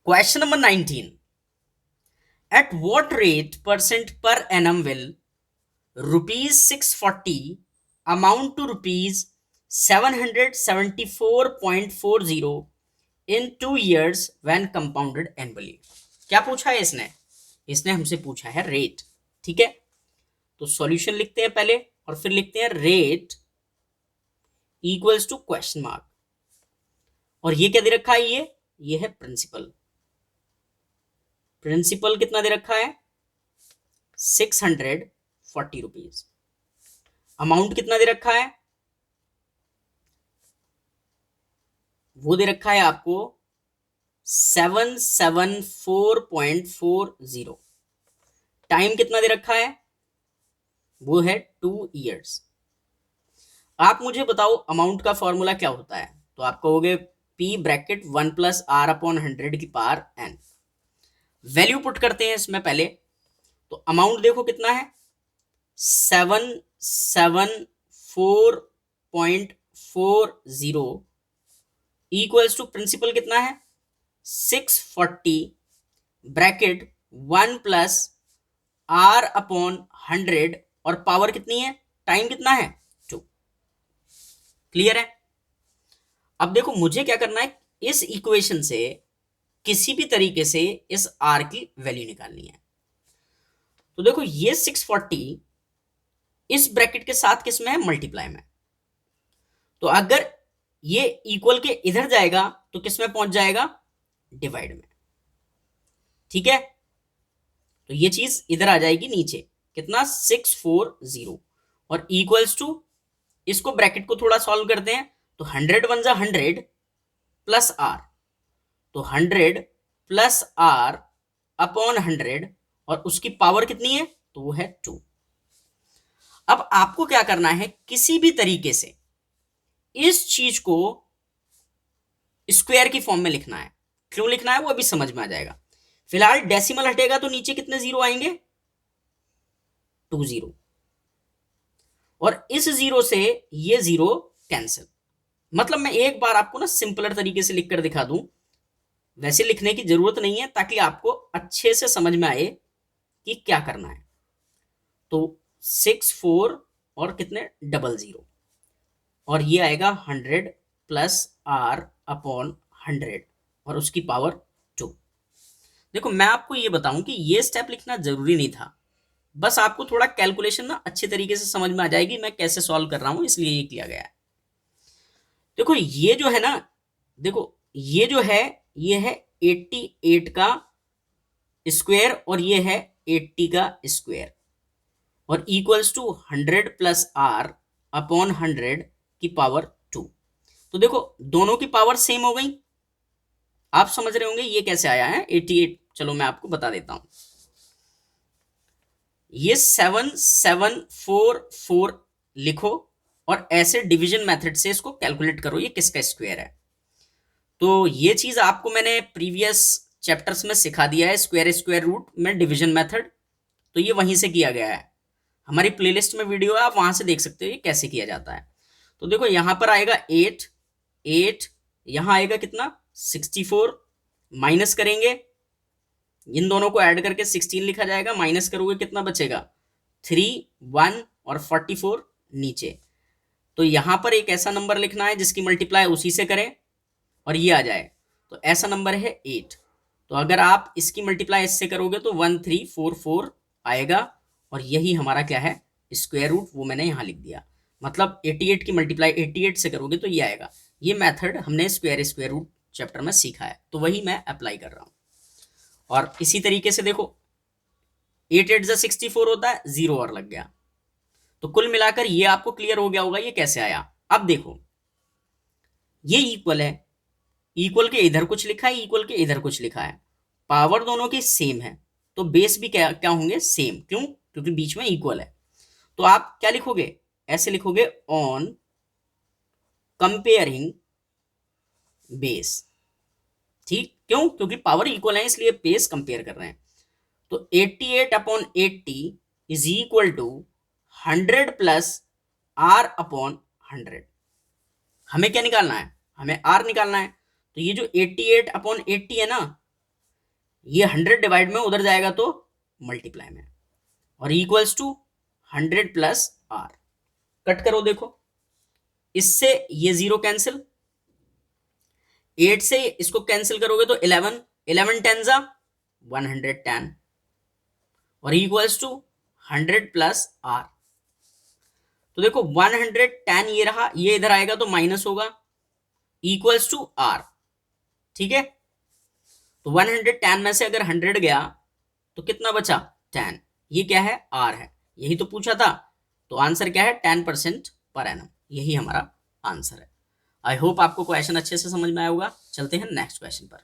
Question number 19. At what rate percent per annum will rupees 640 amount to rupees 774.40 in 2 years when compounded annually? क्या पूछा है इसने? इसने हमसे पूछा है रेट. ठीक है, तो सॉल्यूशन लिखते हैं पहले और फिर लिखते हैं rate equals to question mark. और ये क्या दे रखा है? ये है प्रिंसिपल. प्रिंसिपल कितना दे रखा है? 640 रुपीज. अमाउंट कितना दे रखा है? वो दे रखा है आपको 774.40. टाइम कितना दे रखा है? वो है 2 years. आप मुझे बताओ अमाउंट का फॉर्मूला क्या होता है? तो आप कहोगे P bracket 1 plus R upon 100 की पावर n. वैल्यू पुट करते हैं इसमें पहले. तो अमाउंट देखो कितना है? 774.40 इक्वल्स टू प्रिंसिपल कितना है? 640 ब्रैकेट 1 प्लस आर अपॉन 100 और पावर कितनी है? टाइम कितना है? 2. क्लियर है? अब देखो मुझे क्या करना है, इस इक्वेशन से किसी भी तरीके से इस आर की वैल्यू निकालनी है. तो देखो ये 640 इस ब्रैकेट के साथ किस में है? मल्टीप्लाई में. तो अगर ये इक्वल के इधर जाएगा तो किस में पहुंच जाएगा? डिवाइड में. ठीक है, तो ये चीज इधर आ जाएगी नीचे. कितना? 640 और इक्वल्स टू, इसको ब्रैकेट को थोड़ा सॉल्व करते हैं. तो 100 वन जा 100 प्लस आर, तो 100 प्लस आर अपॉन 100 और उसकी पावर कितनी है? तो वो है 2. अब आपको क्या करना है, किसी भी तरीके से इस चीज को स्क्वायर की फॉर्म में लिखना है. क्यों लिखना है वो अभी समझ में आ जाएगा. फिलहाल डेसिमल हटेगा तो नीचे कितने जीरो आएंगे? 2 जीरो. और इस जीरो से ये जीरो कैंसिल. मतलब मैं एक बार आपको ना सिंपलर तरीके से लिखकर दिखा दूं. वैसे लिखने की जरूरत नहीं है ताकि आपको अच्छे से समझ में आए कि क्या करना है. तो 64 और कितने? 00 और ये आएगा 100 प्लस आर अपॉन 100 और उसकी पावर 2. देखो मैं आपको ये बताऊं कि ये स्टेप लिखना जरूरी नहीं था. बस आपको थोड़ा कैलकुलेशन ना अच्छे तरीके से समझ में आ जाएगी मैं कैसे सॉल्व कर रहा हूं, इसलिए ये किया गया है. देखो ये जो है ना, देखो ये जो है ये है 88 का स्क्वायर और ये है 80 का स्क्वायर और equals to 100 plus R upon 100 की पावर 2. तो देखो दोनों की पावर सेम हो गई. आप समझ रहे होंगे ये कैसे आया है 88. चलो मैं आपको बता देता हूं. ये 7744 लिखो और ऐसे डिवीजन मेथड से इसको कैलकुलेट करो ये किसका स्क्वायर है. तो ये चीज आपको मैंने प्रीवियस चैप्टर्स में सिखा दिया है, स्क्वायर स्क्वायर रूट में डिवीजन मेथड. तो ये वहीं से किया गया है. हमारी प्लेलिस्ट में वीडियो है, आप वहां से देख सकते हो ये कैसे किया जाता है. तो देखो यहां पर आएगा 8, यहां आएगा कितना? 64. माइनस करेंगे, इन दोनों को ऐड करके 16 लिखा जाएगा. माइनस करोगे कितना बचेगा? 3, 1 और 44 नीचे. तो यहां पर एक ऐसा नंबर लिखना है जिसकी मल्टीप्लाई उसी से करें और ये आ जाए. तो ऐसा नंबर है 8. तो अगर आप इसकी मल्टीप्लाई इससे करोगे तो 1344 आएगा और यही हमारा क्या है? Square root. वो मैंने यहां लिख दिया. मतलब 88 की मल्टीप्लाई 88 से करोगे तो ये आएगा. ये मेथड हमने स्क्वायर स्क्वायर रूट चैप्टर में सीखा है तो वही मैं अप्लाई कर रहा हूं. और इसी तरीके से देखो 8 8 64 होता है, 0 और लग गया. तो कुल मिलाकर ये आपको क्लियर हो गया होगा ये कैसे आया. अब देखो ये इक्वल है, इक्वल के इधर कुछ लिखा है, इक्वल के इधर कुछ लिखा है. पावर दोनों की सेम है तो बेस भी क्या क्या होंगे? सेम. क्यों? क्योंकि बीच में इक्वल है. तो आप क्या लिखोगे? ऐसे लिखोगे ऑन कंपेयरिंग बेस. ठीक, क्यों? क्योंकि पावर इक्वल है इसलिए बेस कंपेयर कर रहे हैं. तो 88 upon 80 is equal to 100 plus R upon 100. हमें क्या निकालना है? हमें आर निकालना है. तो ये जो 88 अपॉन 80 है ना, ये 100 डिवाइड में उधर जाएगा तो मल्टीप्लाई में, और equals to 100 plus R. Cut करो, देखो इससे ये 0 कैंसिल, 8 से इसको कैंसिल करोगे तो 11, 11 टेन जा 110, और इक्वल्स टू 100 प्लस आर। तो देखो 110 ये रहा, ये इधर आएगा तो माइनस होगा, इक्वल्स टू आर। ठीक है, तो 110 में से अगर 100 गया तो कितना बचा, 10। ये क्या है, आर है, यही तो पूछा था। तो आंसर क्या है, 10% पर एनम, यही हमारा आंसर है। आई होप आपको क्वेश्चन अच्छे से समझ में आया होगा। चलते हैं नेक्स्ट क्वेश्चन पर।